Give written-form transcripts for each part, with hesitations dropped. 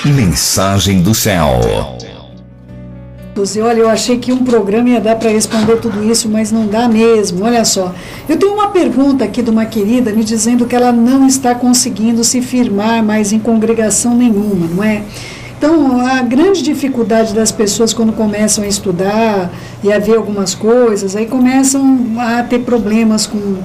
Mensagem do céu. Olha, eu achei que um programa ia dar para responder tudo isso, mas não dá mesmo. Olha só, eu tenho uma pergunta aqui de uma querida me dizendo que ela não está conseguindo se firmar mais em congregação nenhuma, não é? Então, a grande dificuldade das pessoas quando começam a estudar e a ver algumas coisas, aí começam a ter problemas com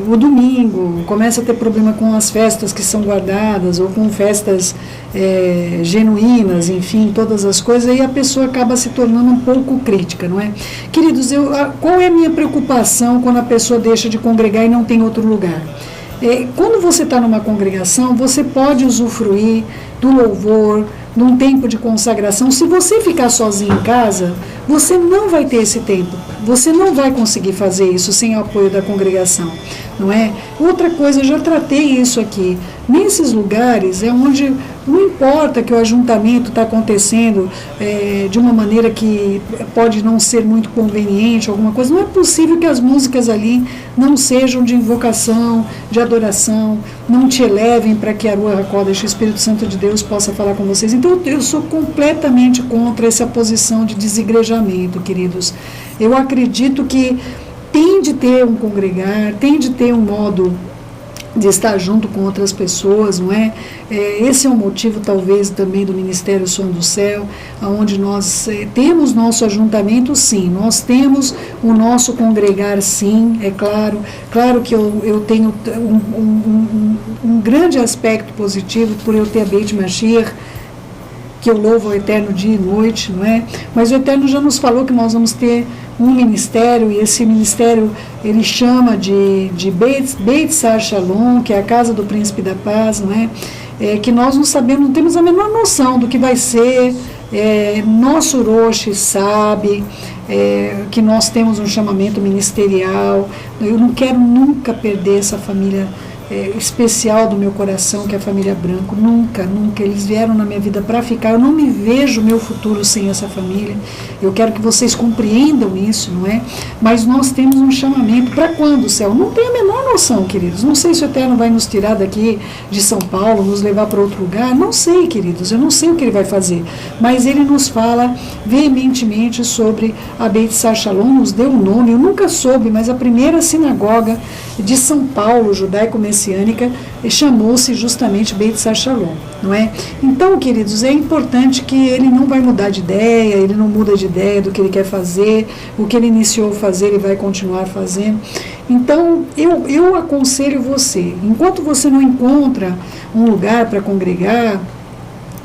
o domingo, começa a ter problema com as festas que são guardadas, ou com festas genuínas, enfim, todas as coisas, aí a pessoa acaba se tornando um pouco crítica, não é? Queridos, qual é a minha preocupação quando a pessoa deixa de congregar e não tem outro lugar? Quando você está numa congregação, você pode usufruir do louvor, num tempo de consagração. Se você ficar sozinho em casa, você não vai ter esse tempo. Você não vai conseguir fazer isso sem o apoio da congregação, não é? Outra coisa, eu já tratei isso aqui. Nesses lugares é onde não importa que o ajuntamento está acontecendo de uma maneira que pode não ser muito conveniente, alguma coisa, não é possível que as músicas ali não sejam de invocação, de adoração, não te elevem para que a Ruach HaKodesh, o Espírito Santo de Deus, possa falar com vocês. Então eu sou completamente contra essa posição de desigrejamento, queridos. Eu acredito que tem de ter um congregar, tem de ter um modo de estar junto com outras pessoas, não é? Esse é o motivo, talvez, também do Ministério Som do Céu, onde nós temos nosso ajuntamento, sim, nós temos o nosso congregar, sim, é claro. Claro que eu tenho um grande aspecto positivo por eu ter a Beit Mashiach, que eu louvo ao Eterno dia e noite, não é? Mas o Eterno já nos falou que nós vamos ter um ministério, e esse ministério ele chama de Beit Sar Shalom, que é a casa do Príncipe da Paz, não é? Que nós não sabemos, não temos a menor noção do que vai ser. Nosso Roshi sabe que nós temos um chamamento ministerial. Eu não quero nunca perder essa família especial do meu coração, que é a família Branco. Nunca, nunca. Eles vieram na minha vida para ficar. Eu não me vejo meu futuro sem essa família. Eu quero que vocês compreendam isso, não é? Mas nós temos um chamamento. Para quando, céu? Não tenho a menor noção, queridos. Não sei se o Eterno vai nos tirar daqui de São Paulo, nos levar para outro lugar. Não sei, queridos. Eu não sei o que ele vai fazer. Mas ele nos fala veementemente sobre a Beit Sar Shalom, nos deu um nome. Eu nunca soube, mas a primeira sinagoga de São Paulo, judaico-messiânica, chamou-se justamente Beit Sar Shalom, não é? Então, queridos, é importante que ele não vai mudar de ideia, ele não muda de ideia do que ele quer fazer, o que ele iniciou a fazer, ele vai continuar fazendo. Então, eu aconselho você, enquanto você não encontra um lugar para congregar,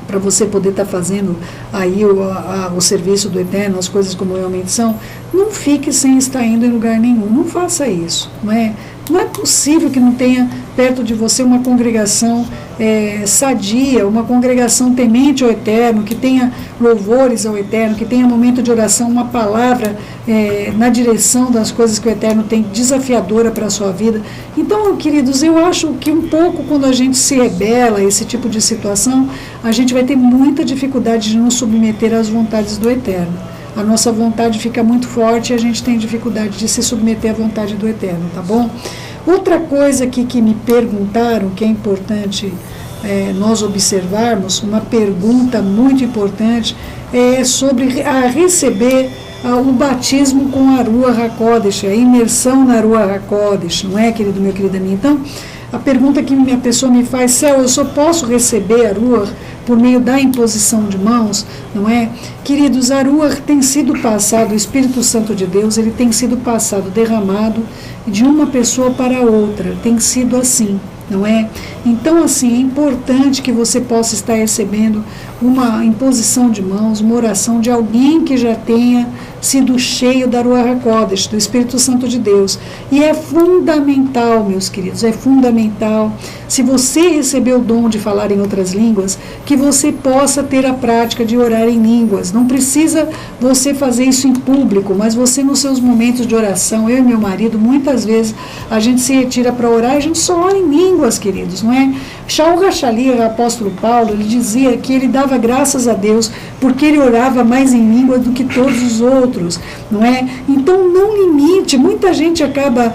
para você poder estar fazendo aí o serviço do Eterno, as coisas como realmente são, não fique sem estar indo em lugar nenhum, não faça isso, não é? Não é possível que não tenha perto de você uma congregação sadia, uma congregação temente ao Eterno, que tenha louvores ao Eterno, que tenha momento de oração, uma palavra na direção das coisas que o Eterno tem, desafiadora para a sua vida. Então, queridos, eu acho que um pouco quando a gente se rebela a esse tipo de situação, a gente vai ter muita dificuldade de nos submeter às vontades do Eterno. A nossa vontade fica muito forte e a gente tem dificuldade de se submeter à vontade do Eterno, tá bom? Outra coisa aqui que me perguntaram, que é importante nós observarmos, uma pergunta muito importante, é sobre a receber o batismo com a Ruach HaKodesh, a imersão na Ruach HaKodesh, não é, querido meu, querida minha? Então, a pergunta que a pessoa me faz, Céu, eu só posso receber a Ruach por meio da imposição de mãos, não é? Queridos, a Ruach tem sido passado, o Espírito Santo de Deus, ele tem sido passado, derramado de uma pessoa para outra, tem sido assim, não é? Então, assim, é importante que você possa estar recebendo uma imposição de mãos, uma oração de alguém que já tenha sido cheio da Ruach HaKodesh, do Espírito Santo de Deus. E é fundamental, meus queridos, é fundamental, se você receber o dom de falar em outras línguas, que você possa ter a prática de orar em línguas. Não precisa você fazer isso em público, mas você nos seus momentos de oração, eu e meu marido, muitas vezes a gente se retira para orar e a gente só ora em línguas, queridos, não é? Shaul Rachali, o apóstolo Paulo, ele dizia que ele dava graças a Deus porque ele orava mais em língua do que todos os outros. outros, não é? Então não limite. Muita gente acaba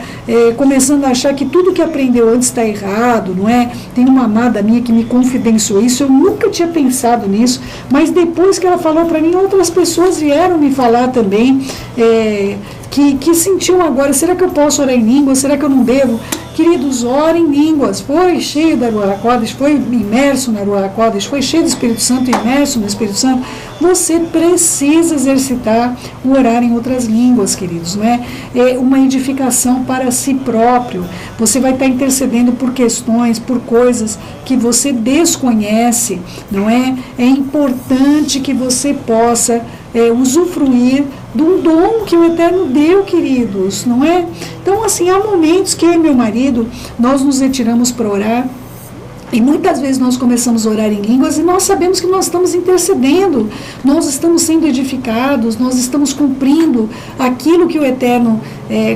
começando a achar que tudo que aprendeu antes está errado, não é? Tem uma amada minha que me confidenciou isso, eu nunca tinha pensado nisso, mas depois que ela falou para mim, outras pessoas vieram me falar também, que sentiam agora, será que eu posso orar em línguas, será que eu não devo? Queridos, orem em línguas. Foi cheio da Ruach HaKodesh, foi imerso na Ruach HaKodesh, foi cheio do Espírito Santo, imerso no Espírito Santo. Você precisa exercitar o orar em outras línguas, queridos, não é? É uma edificação para si próprio. Você vai estar intercedendo por questões, por coisas que você desconhece, não é? É importante que você possa usufruir de um dom que o Eterno deu, queridos, não é? Então, assim, há momentos que eu e meu marido, nós nos retiramos para orar, e muitas vezes nós começamos a orar em línguas e nós sabemos que nós estamos intercedendo, nós estamos sendo edificados, nós estamos cumprindo aquilo que o Eterno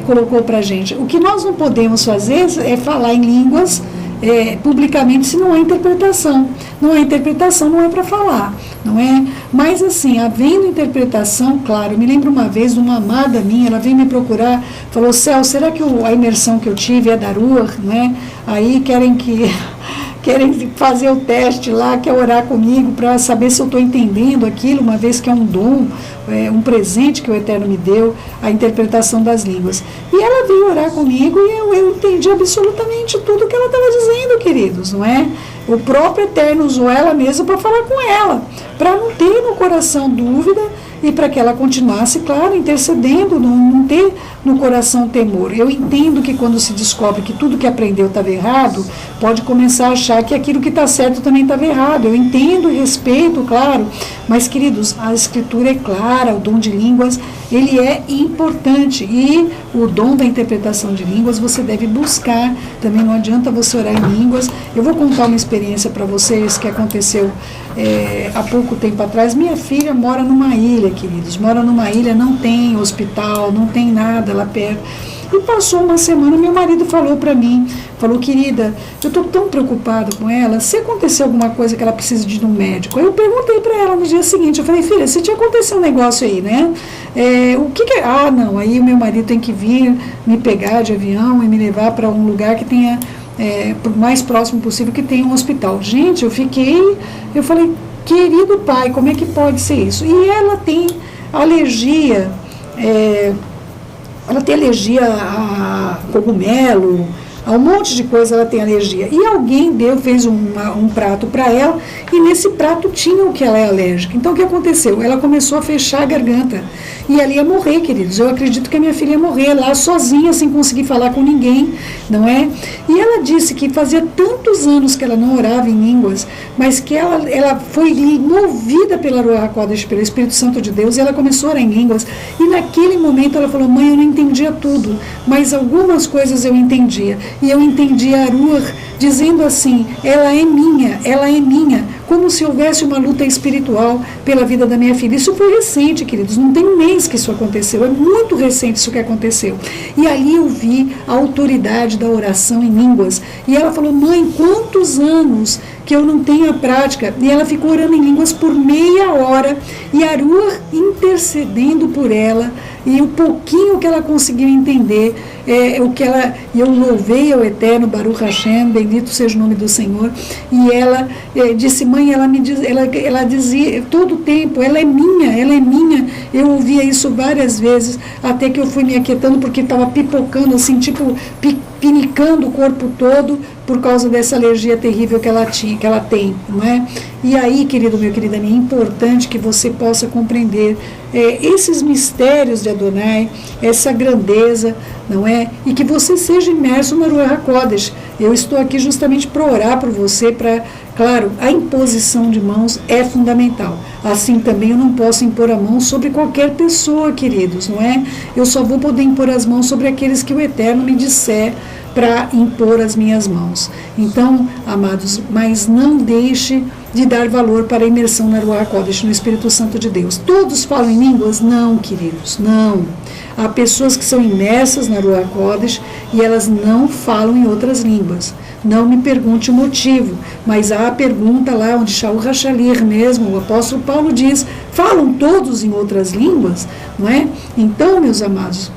colocou para a gente. O que nós não podemos fazer é falar em línguas publicamente se não há interpretação. Não há interpretação, não é para falar, não é? Mas assim, havendo interpretação, claro, eu me lembro uma vez de uma amada minha, ela veio me procurar, falou, Céu, será que a imersão que eu tive é da Ruach, não é? Aí querem fazer o teste lá, quer orar comigo para saber se eu estou entendendo aquilo, uma vez que é um dom, um presente que o Eterno me deu, a interpretação das línguas. E ela veio orar comigo e eu entendi absolutamente tudo que ela estava dizendo, queridos, não é? O próprio Eterno usou ela mesma para falar com ela, para não ter no coração dúvida e para que ela continuasse, claro, intercedendo, não ter no coração temor. Eu entendo que quando se descobre que tudo que aprendeu estava errado, pode começar a achar que aquilo que está certo também estava errado. Eu entendo e respeito, claro, mas, queridos, a Escritura é clara, o dom de línguas, ele é importante, e o dom da interpretação de línguas você deve buscar, também não adianta você orar em línguas. Eu vou contar uma experiência para vocês que aconteceu há pouco tempo atrás. Minha filha mora numa ilha, queridos, mora numa ilha, não tem hospital, não tem nada lá perto. E passou uma semana, meu marido falou para mim, falou, querida, eu estou tão preocupado com ela, se acontecer alguma coisa que ela precisa de um médico. Aí eu perguntei para ela no dia seguinte, eu falei, filha, se te acontecer um negócio aí, né? O que é? Ah, não, aí o meu marido tem que vir me pegar de avião e me levar para um lugar que tenha, o mais próximo possível, que tenha um hospital. Gente, eu falei, querido pai, como é que pode ser isso? E ela tem alergia, a cogumelo, a um monte de coisa ela tem alergia. E alguém fez um prato para ela, e nesse prato tinha o que ela é alérgica. Então o que aconteceu? Ela começou a fechar a garganta, e ela ia morrer, queridos. Eu acredito que a minha filha ia morrer lá sozinha, sem conseguir falar com ninguém, não é? E ela disse que fazia tantos anos que ela não orava em línguas, mas que ela foi movida pela Ruach HaKodesh, pelo Espírito Santo de Deus, e ela começou a orar em línguas. E naquele momento ela falou, mãe, eu não entendia tudo, mas algumas coisas eu entendia. E eu entendi a Ruach dizendo assim, ela é minha, como se houvesse uma luta espiritual pela vida da minha filha. Isso foi recente, queridos, não tem um mês que isso aconteceu, é muito recente isso que aconteceu. E ali eu vi a autoridade da oração em línguas, e ela falou, mãe, quantos anos que eu não tenho a prática? E ela ficou orando em línguas por meia hora, e a Ruach intercedendo por ela, e o pouquinho que ela conseguiu entender, eu louvei ao Eterno, Baruch Hashem, bendito seja o nome do Senhor, e ela disse, mãe, ela dizia todo o tempo, ela é minha, eu ouvia isso várias vezes, até que eu fui me aquietando, porque estava pipocando, assim, tipo, pinicando o corpo todo, por causa dessa alergia terrível que ela tem, não é? E aí, querido meu, querida minha, é importante que você possa compreender esses mistérios de Adonai, essa grandeza, não é? E que você seja imerso na Ruach HaKodesh. Eu estou aqui justamente para orar por você, claro, a imposição de mãos é fundamental. Assim também eu não posso impor a mão sobre qualquer pessoa, queridos, não é? Eu só vou poder impor as mãos sobre aqueles que o Eterno me disser, para impor as minhas mãos. Então, amados, mas não deixe de dar valor para a imersão na Ruach HaKodesh, no Espírito Santo de Deus. Todos falam em línguas? Não, queridos, não. Há pessoas que são imersas na Ruach HaKodesh e elas não falam em outras línguas. Não me pergunte o motivo, mas há a pergunta lá onde Shaul HaShalir mesmo, o apóstolo Paulo diz, falam todos em outras línguas, não é? Então, meus amados,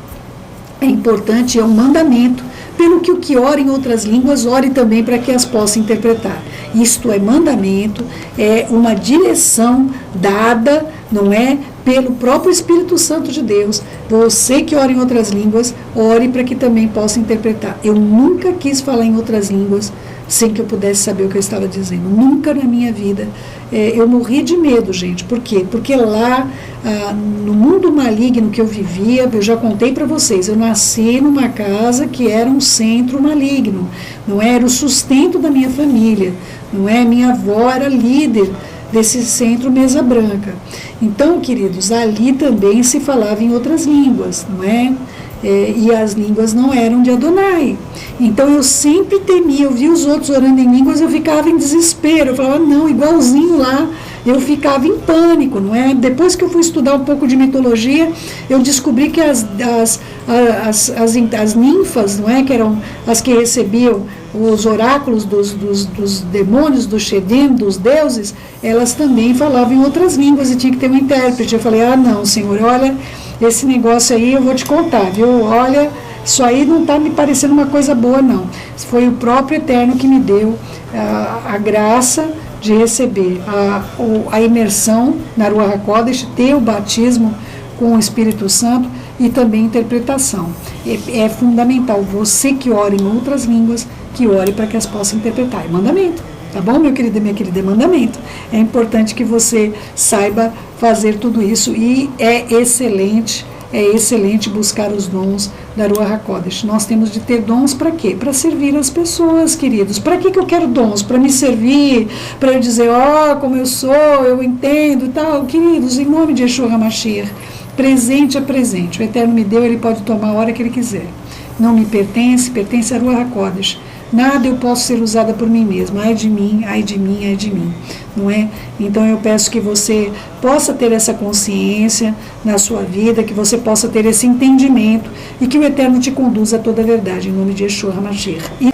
é importante, é um mandamento, pelo que o que ora em outras línguas, ore também para que as possa interpretar. Isto é mandamento, é uma direção dada, não é? Pelo próprio Espírito Santo de Deus. Você que ora em outras línguas, ore para que também possa interpretar. Eu nunca quis falar em outras línguas sem que eu pudesse saber o que eu estava dizendo. Nunca na minha vida. Eu morri de medo, gente. Por quê? Porque lá, no mundo maligno que eu vivia, eu já contei para vocês, eu nasci numa casa que era um centro maligno. Não era o sustento da minha família. Não é? Minha avó era líder desse centro Mesa Branca. Então, queridos, ali também se falava em outras línguas, não é? E as línguas não eram de Adonai. Então eu sempre temia, eu via os outros orando em línguas, eu ficava em desespero, eu falava, não, igualzinho lá, eu ficava em pânico, não é? Depois que eu fui estudar um pouco de mitologia, eu descobri que as ninfas, não é? Que eram as que recebiam os oráculos dos demônios, do Shedem, dos deuses, elas também falavam em outras línguas e tinha que ter um intérprete. Eu falei, não, Senhor, olha, esse negócio aí eu vou te contar, viu? Olha, isso aí não está me parecendo uma coisa boa, não. Foi o próprio Eterno que me deu a graça de receber a imersão na Ruach HaKodesh, ter o batismo com o Espírito Santo e também interpretação. É fundamental, você que ora em outras línguas, que ore para que as possa interpretar. É mandamento, tá bom, meu querido e minha querida? É mandamento. É importante que você saiba fazer tudo isso e é excelente buscar os dons da Ruach HaKodesh. Nós temos de ter dons para quê? Para servir as pessoas, queridos. Para que eu quero dons? Para me servir, para eu dizer, como eu sou, eu entendo e tal. Queridos, em nome de Yeshua HaMashiach, presente é presente. O Eterno me deu, ele pode tomar a hora que ele quiser. Não me pertence, pertence a Ruach HaKodesh. Nada eu posso ser usada por mim mesma. Ai de mim, ai de mim, ai de mim. Não é? Então eu peço que você possa ter essa consciência na sua vida, que você possa ter esse entendimento e que o Eterno te conduza a toda a verdade, em nome de Yeshua HaMashiach. E